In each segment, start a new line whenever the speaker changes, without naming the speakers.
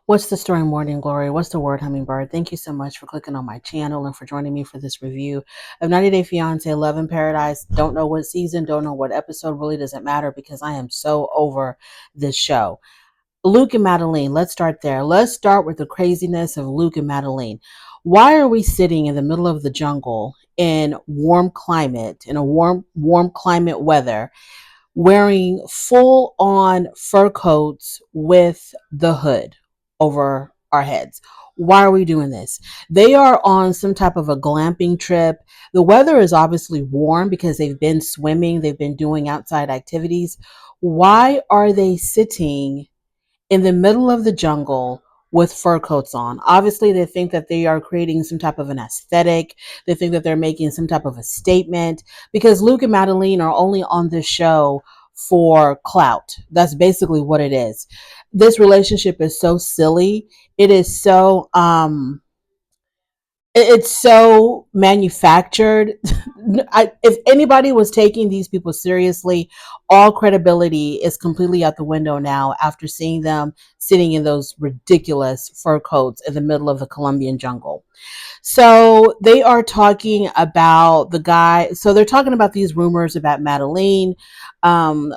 What's the story, Morning Glory? What's the word, Hummingbird? Thank you so much for clicking on my channel and for joining me for this review of 90 Day Fiance Love in Paradise. Don't know what season, don't know what episode, really doesn't matter because I am so over this show. Luke and Meline, let's start there. Let's start with the craziness of Luke and Meline. Why are we sitting in the middle of the jungle in warm climate, in a warm climate weather, wearing full on fur coats with the hood over our heads? Why are we doing this? They are on some type of a glamping trip. The weather is obviously warm because they've been swimming, they've been doing outside activities. Why are they sitting in the middle of the jungle with fur coats on? Obviously, they think that they are creating some type of an aesthetic. They think that they're making some type of a statement because Luke and Meline are only on this show for clout. That's basically what it is. This relationship is so silly. It is so it's so manufactured. If anybody was taking these people seriously, all credibility is completely out the window now after seeing them sitting in those ridiculous fur coats in the middle of the Colombian jungle. So they are talking about the guy. So they're talking about these rumors about Meline.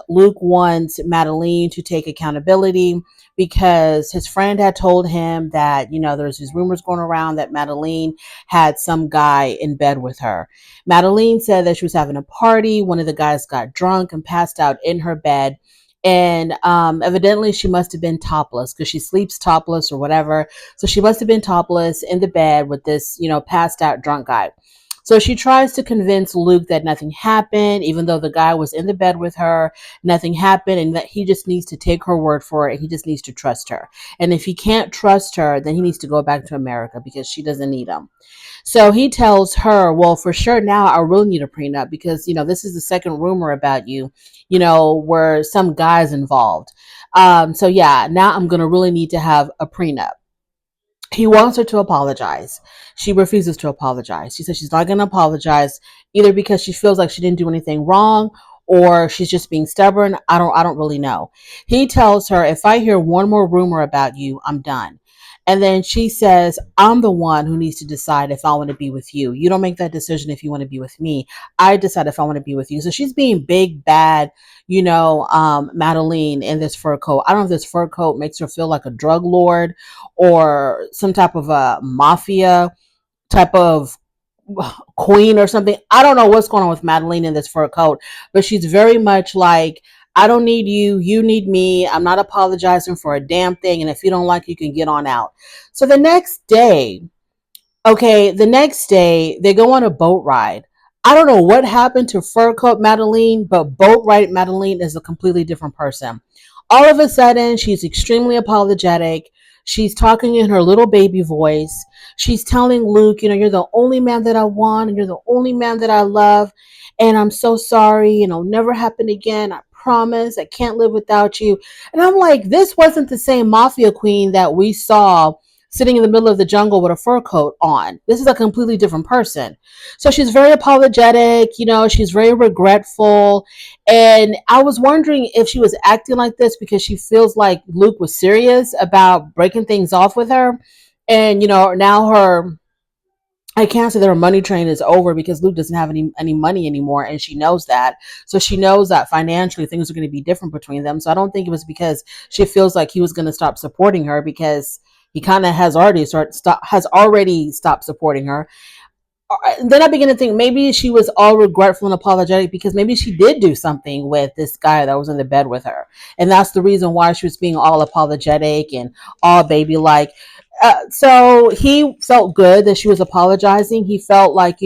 Luke wants Meline to take accountability because his friend had told him that, there's these rumors going around that Meline had some guy in bed with her. Meline said that she was having a party. One of the guys got drunk and passed out in her bed. And evidently she must have been topless because she sleeps topless or whatever. So she must have been topless in the bed with this, passed out drunk guy. So she tries to convince Luke that nothing happened, even though the guy was in the bed with her, nothing happened, and that he just needs to take her word for it. He just needs to trust her. And if he can't trust her, then he needs to go back to America because she doesn't need him. So he tells her, well, for sure now I really need a prenup because, this is the second rumor about you, where some guy's involved. So yeah, now I'm going to really need to have a prenup. He wants her to apologize. She refuses to apologize. She says she's not going to apologize either because she feels like she didn't do anything wrong or she's just being stubborn. I don't really know. He tells her, if I hear one more rumor about you, I'm done. And then she says, I'm the one who needs to decide if I want to be with you. You don't make that decision if you want to be with me. I decide if I want to be with you. So she's being big, bad, Meline in this fur coat. I don't know if this fur coat makes her feel like a drug lord or some type of a mafia type of queen or something. I don't know what's going on with Meline in this fur coat, but she's very much like, I don't need you. You need me. I'm not apologizing for a damn thing. And if you don't like it, you can get on out. So the next day, they go on a boat ride. I don't know what happened to fur coat Meline, but boat ride Meline is a completely different person. All of a sudden, she's extremely apologetic. She's talking in her little baby voice. She's telling Luke, you're the only man that I want, and you're the only man that I love. And I'm so sorry, and it'll never happen again. I promise. I can't live without you. And I'm like, this wasn't the same mafia queen that we saw sitting in the middle of the jungle with a fur coat on. This is a completely different person. So she's very apologetic, she's very regretful. And I was wondering if she was acting like this because she feels like Luke was serious about breaking things off with her. And, now I can't say that her money train is over because Luke doesn't have any money anymore, and she knows that. So she knows that financially things are going to be different between them. So I don't think it was because she feels like he was going to stop supporting her, because he kind of has already stopped supporting her. Then I begin to think maybe she was all regretful and apologetic because maybe she did do something with this guy that was in the bed with her, and that's the reason why she was being all apologetic and all baby like. So he felt good that she was apologizing. He felt like,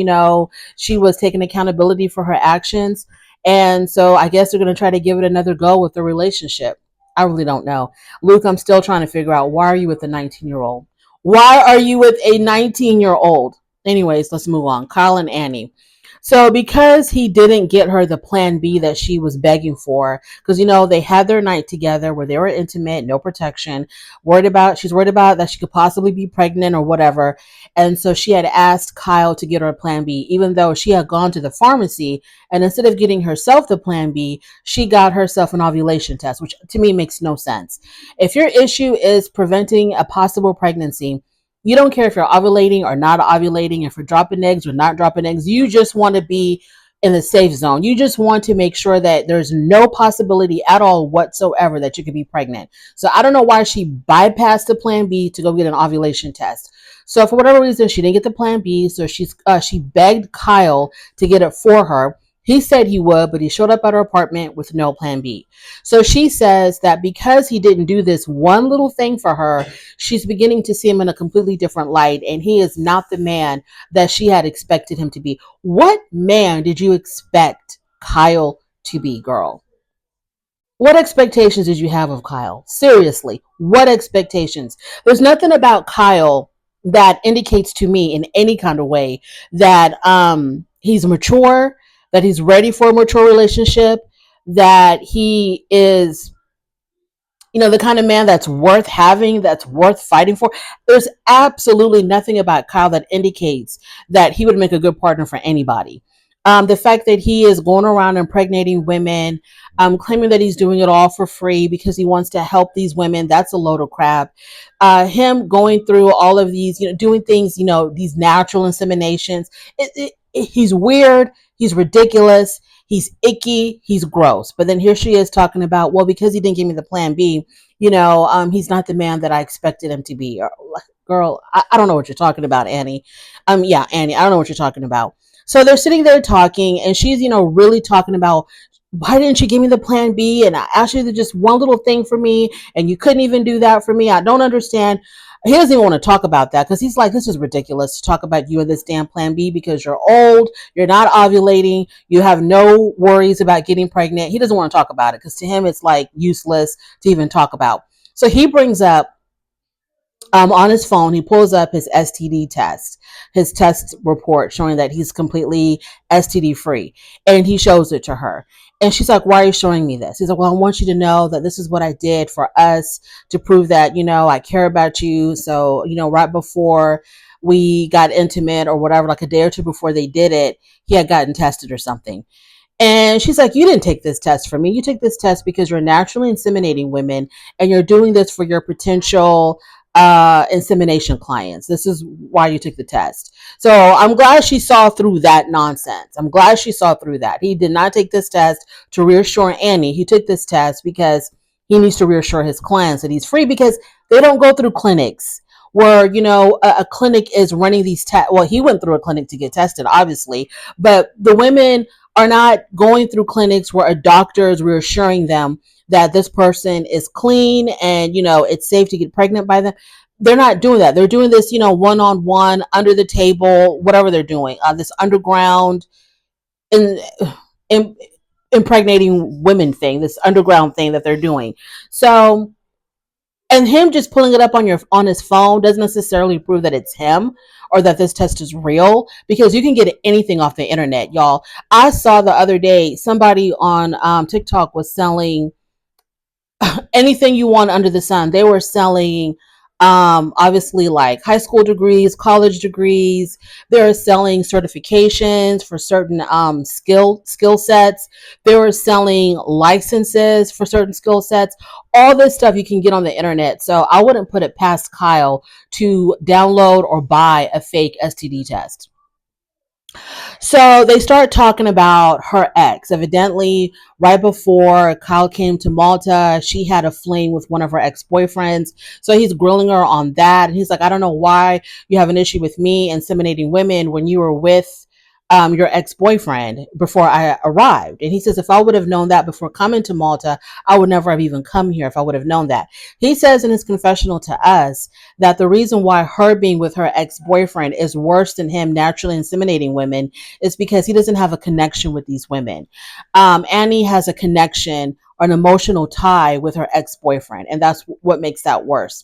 she was taking accountability for her actions. And so I guess they're going to try to give it another go with the relationship. I really don't know. Luke, I'm still trying to figure out, why are you with a 19-year-old? Why are you with a 19-year-old? Anyways, let's move on. Kyle and Annie. So because he didn't get her the plan B that she was begging for, because they had their night together where they were intimate, no protection, she's worried about that she could possibly be pregnant or whatever. And so she had asked Kyle to get her a plan B, even though she had gone to the pharmacy, and instead of getting herself the plan B, she got herself an ovulation test, which to me makes no sense. If your issue is preventing a possible pregnancy, you don't care if you're ovulating or not ovulating, if you're dropping eggs or not dropping eggs. You just want to be in the safe zone. You just want to make sure that there's no possibility at all whatsoever that you could be pregnant. So I don't know why she bypassed the plan B to go get an ovulation test. So for whatever reason, she didn't get the plan B. So she begged Kyle to get it for her. He said he would, but he showed up at her apartment with no plan B. So she says that because he didn't do this one little thing for her, she's beginning to see him in a completely different light, and he is not the man that she had expected him to be. What man did you expect Kyle to be, girl? What expectations did you have of Kyle? Seriously, what expectations? There's nothing about Kyle that indicates to me in any kind of way that he's mature, that he's ready for a mature relationship, that he is the kind of man that's worth having, that's worth fighting for. There's absolutely nothing about Kyle that indicates that he would make a good partner for anybody. The fact that he is going around impregnating women, claiming that he's doing it all for free because he wants to help these women, that's a load of crap. Him going through all of these, doing things, these natural inseminations, he's weird, he's ridiculous, he's icky, he's gross. But then here she is talking about, well, because he didn't give me the plan B, he's not the man that I expected him to be. Girl, I don't know what you're talking about, Annie. Yeah, Annie, I don't know what you're talking about. So they're sitting there talking, and she's, really talking about, why didn't you give me the plan B? And I asked you to just one little thing for me, and you couldn't even do that for me. I don't understand. He doesn't even want to talk about that because he's like, this is ridiculous to talk about you and this damn plan B because you're old, you're not ovulating, you have no worries about getting pregnant. He doesn't want to talk about it because to him it's like useless to even talk about. So he brings up on his phone, he pulls up his STD test, his test report showing that he's completely STD free. And he shows it to her. And she's like, why are you showing me this? He's like, well, I want you to know that this is what I did for us to prove that, I care about you. So, right before we got intimate or whatever, like a day or two before they did it, he had gotten tested or something. And she's like, you didn't take this test for me. You took this test because you're naturally inseminating women and you're doing this for your potential insemination clients. This is why you took the test. So I'm glad she saw through that nonsense. I'm glad she saw through that. He did not take this test to reassure Annie. He took this test because he needs to reassure his clients that he's free because they don't go through clinics where, a clinic is running these tests. Well, he went through a clinic to get tested, obviously, but the women are not going through clinics where a doctor is reassuring them that this person is clean and, it's safe to get pregnant by them. They're not doing that. They're doing this, one-on-one, under the table, whatever they're doing, this underground in, in impregnating women thing, this underground thing that they're doing. So, and him just pulling it up on his phone doesn't necessarily prove that it's him or that this test is real because you can get anything off the internet, y'all. I saw the other day somebody on TikTok was selling anything you want under the sun. They were selling obviously like high school degrees, college degrees. They're selling certifications for certain skill sets. They were selling licenses for certain skill sets. All this stuff you can get on the internet. So I wouldn't put it past Kyle to download or buy a fake STD test. So they start talking about her ex. Evidently, right before Kyle came to Malta, she had a fling with one of her ex-boyfriends. So he's grilling her on that. And he's like, I don't know why you have an issue with me inseminating women when you were with your ex-boyfriend before I arrived. And he says, if I would have known that before coming to Malta, I would never have even come here if I would have known that. He says in his confessional to us that the reason why her being with her ex-boyfriend is worse than him naturally inseminating women is because he doesn't have a connection with these women. Annie has a connection or an emotional tie with her ex-boyfriend, and that's what makes that worse.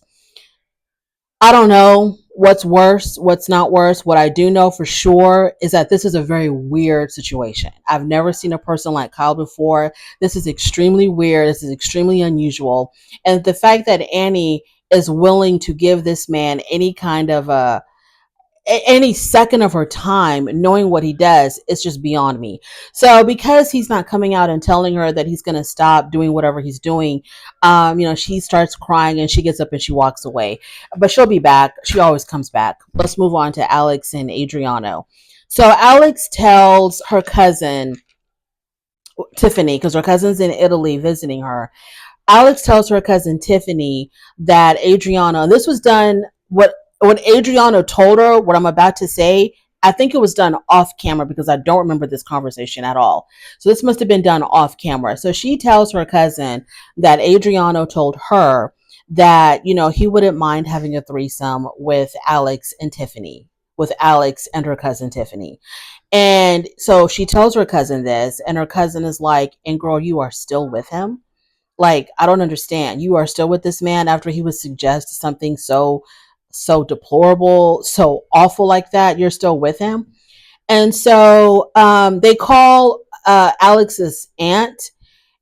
I don't know What's worse, what's not worse, what I do know for sure is that this is a very weird situation. I've never seen a person like Kyle before. This is extremely weird. This is extremely unusual. And the fact that Annie is willing to give this man any kind of any second of her time knowing what he does, it's just beyond me. So because he's not coming out and telling her that he's going to stop doing whatever he's doing, she starts crying and she gets up and she walks away, but she'll be back. She always comes back. Let's move on to Alex and Adriano. So Alex tells her cousin Tiffany, because her cousin's in Italy visiting her. Alex tells her cousin Tiffany that Adriano, and this was done, what Adriano told her, what I'm about to say, I think it was done off camera because I don't remember this conversation at all. So this must have been done off camera. So she tells her cousin that Adriano told her that, he wouldn't mind having a threesome with Alex and Tiffany, with Alex and her cousin Tiffany. And so she tells her cousin this, and her cousin is like, and girl, you are still with him? Like, I don't understand. You are still with this man after he would suggest something so deplorable, so awful like that. You're still with him. And so they call Alex's aunt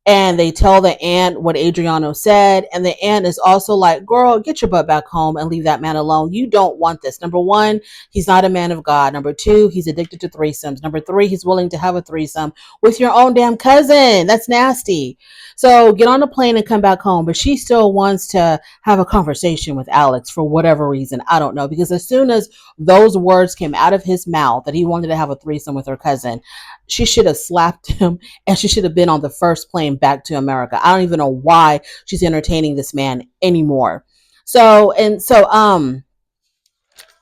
and they tell the aunt what Adriano said. And the aunt is also like, girl, get your butt back home and leave that man alone. You don't want this. Number one, he's not a man of God. Number two, he's addicted to threesomes. Number three, he's willing to have a threesome with your own damn cousin. That's nasty. So get on a plane and come back home. But she still wants to have a conversation with Alex for whatever reason. I don't know. Because as soon as those words came out of his mouth that he wanted to have a threesome with her cousin, she should have slapped him and she should have been on the first plane back to America. I don't even know why she's entertaining this man anymore. So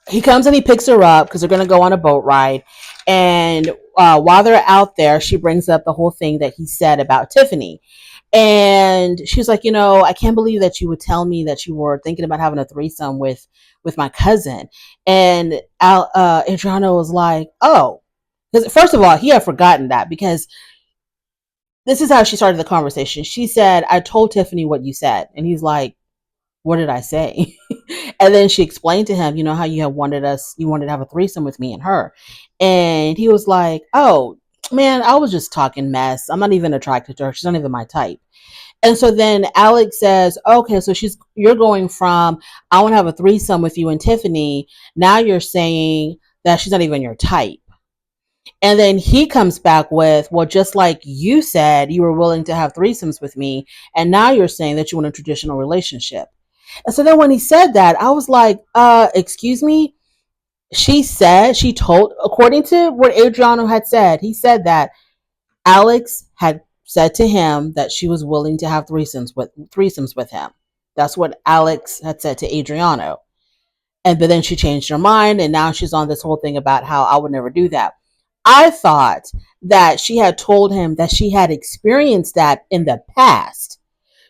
he comes and he picks her up because they're going to go on a boat ride. And while they're out there, she brings up the whole thing that he said about Tiffany. And she's like, I can't believe that you would tell me that you were thinking about having a threesome with my cousin. And Adriano was like, oh, because first of all, he had forgotten that, because this is how she started the conversation. She said, I told Tiffany what you said. And he's like, what did I say? And then she explained to him, how you wanted to have a threesome with me and her. And he was like, oh, man, I was just talking mess. I'm not even attracted to her. She's not even my type. And so then Alex says, okay, so you're going from, I want to have a threesome with you and Tiffany. Now you're saying that she's not even your type. And then he comes back with, well, just like you said, you were willing to have threesomes with me. And now you're saying that you want a traditional relationship. And so then when he said that, I was like, excuse me. She told, according to what Adriano had said, he said that Alex had said to him that she was willing to have threesomes with him. That's what Alex had said to Adriano. But then she changed her mind, and now she's on this whole thing about how I would never do that. I thought that she had told him that she had experienced that in the past.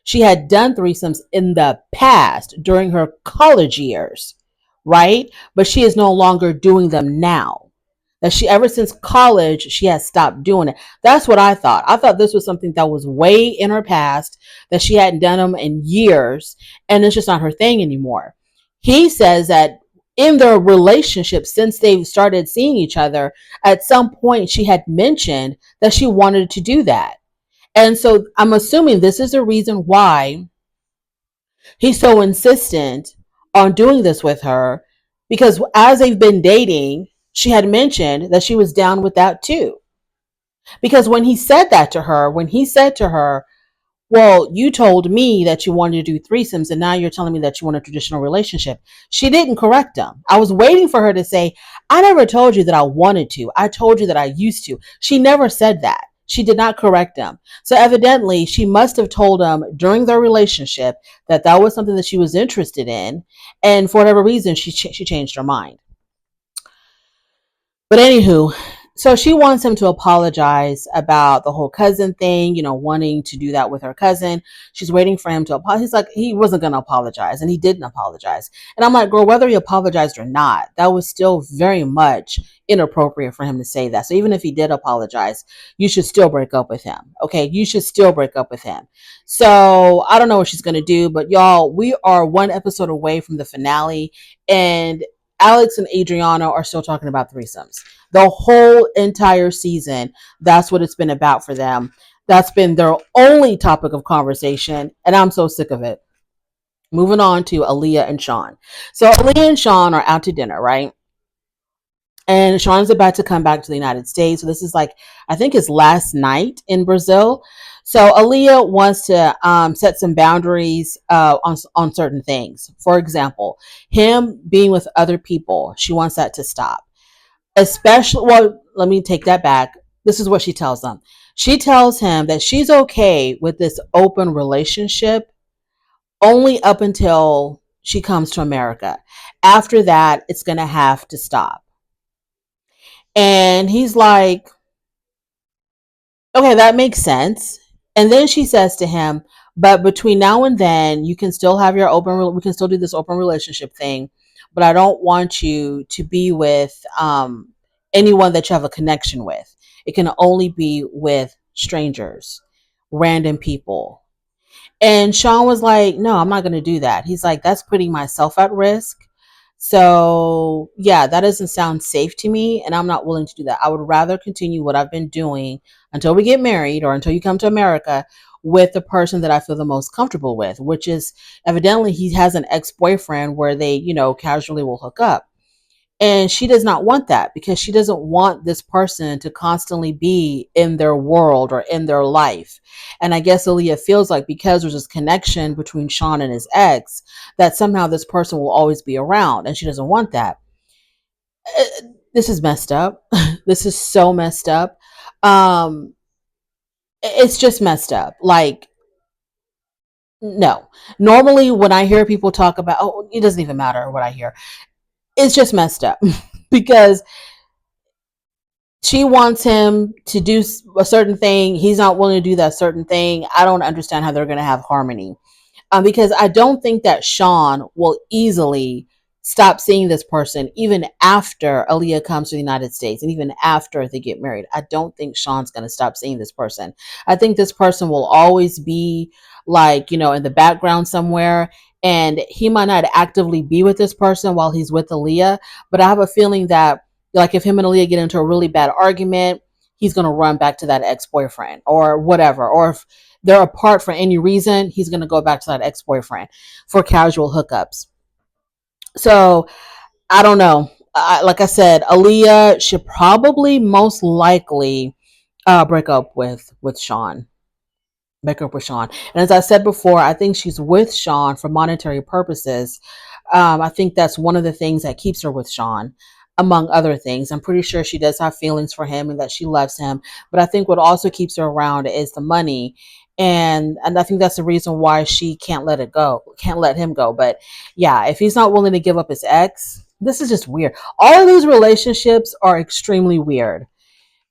She had done threesomes in the past during her college years, right? But she is no longer doing them now. That she, ever since college, she has stopped doing it. That's what I thought. I thought this was something that was way in her past, that she hadn't done them in years, and it's just not her thing anymore. He says that in their relationship, since they've started seeing each other, at some point she had mentioned that she wanted to do that. And so I'm assuming this is the reason why he's so insistent on doing this with her, because as they've been dating, she had mentioned that she was down with that too. Because when he said to her, well, you told me that you wanted to do threesomes, and now you're telling me that you want a traditional relationship, she didn't correct him. I was waiting for her to say, I never told you that I wanted to. I told you that I used to. She never said that. She did not correct him. So evidently, she must have told him during their relationship that that was something that she was interested in. And for whatever reason, she changed her mind. But anywho, so she wants him to apologize about the whole cousin thing, wanting to do that with her cousin. She's waiting for him to apologize. He's like, he wasn't going to apologize, and he didn't apologize. And I'm like, girl, whether he apologized or not, that was still very much inappropriate for him to say that. So even if he did apologize, you should still break up with him. Okay, you should still break up with him. So I don't know what she's going to do, but y'all, we are one episode away from the finale, and Alex and Adriana are still talking about threesomes. The whole entire season, that's what it's been about for them. That's been their only topic of conversation, and I'm so sick of it. Moving on to Aaliyah and Sean. So Aaliyah and Sean are out to dinner, right? And Sean's about to come back to the United States. So this is like, I think his last night in Brazil. So Aaliyah wants to set some boundaries on certain things. For example, him being with other people, she wants that to stop. Especially, well, let me take that back. This is what she tells them. She tells him that she's okay with this open relationship only up until she comes to America. After that, it's going to have to stop. And he's like, okay, that makes sense. And then she says to him, but between now and then, you can still have your we can still do this open relationship thing, but I don't want you to be with anyone that you have a connection with. It can only be with strangers, random people. And Sean was like, no, I'm not going to do that. He's like, that's putting myself at risk. So, yeah, that doesn't sound safe to me. And I'm not willing to do that. I would rather continue what I've been doing until we get married or until you come to America with the person that I feel the most comfortable with, which is evidently he has an ex boyfriend where they, casually will hook up. And she does not want that because she doesn't want this person to constantly be in their world or in their life. And I guess Aaliyah feels like because there's this connection between Sean and his ex, that somehow this person will always be around. And she doesn't want that. This is messed up. This is so messed up. Um, it's just messed up. Like, no. Normally, when I hear people talk about, oh, it doesn't even matter what I hear. It's just messed up because she wants him to do a certain thing. He's not willing to do that certain thing. I don't understand how they're going to have harmony. Because I don't think that Sean will easily stop seeing this person even after Aaliyah comes to the United States and even after they get married. I don't think Sean's going to stop seeing this person. I think this person will always be like, in the background somewhere. And he might not actively be with this person while he's with Aaliyah, but I have a feeling that like if him and Aaliyah get into a really bad argument, he's going to run back to that ex-boyfriend or whatever. Or if they're apart for any reason, he's going to go back to that ex-boyfriend for casual hookups. So I don't know. Like I said, Aaliyah should probably most likely break up with Sean. Break up with Sean. And as I said before, I think she's with Sean for monetary purposes. I think that's one of the things that keeps her with Sean, among other things. I'm pretty sure she does have feelings for him and that she loves him. But I think what also keeps her around is the money. And I think that's the reason why she can't let it go, can't let him go. But yeah, if he's not willing to give up his ex, this is just weird. All of these relationships are extremely weird.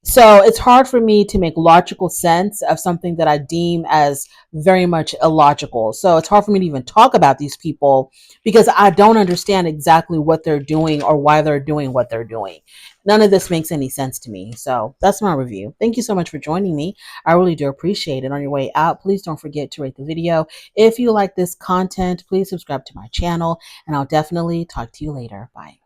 So it's hard for me to make logical sense of something that I deem as very much illogical. So it's hard for me to even talk about these people because I don't understand exactly what they're doing or why they're doing what they're doing. None of this makes any sense to me. So that's my review. Thank you so much for joining me. I really do appreciate it. On your way out, please don't forget to rate the video. If you like this content, please subscribe to my channel and I'll definitely talk to you later. Bye.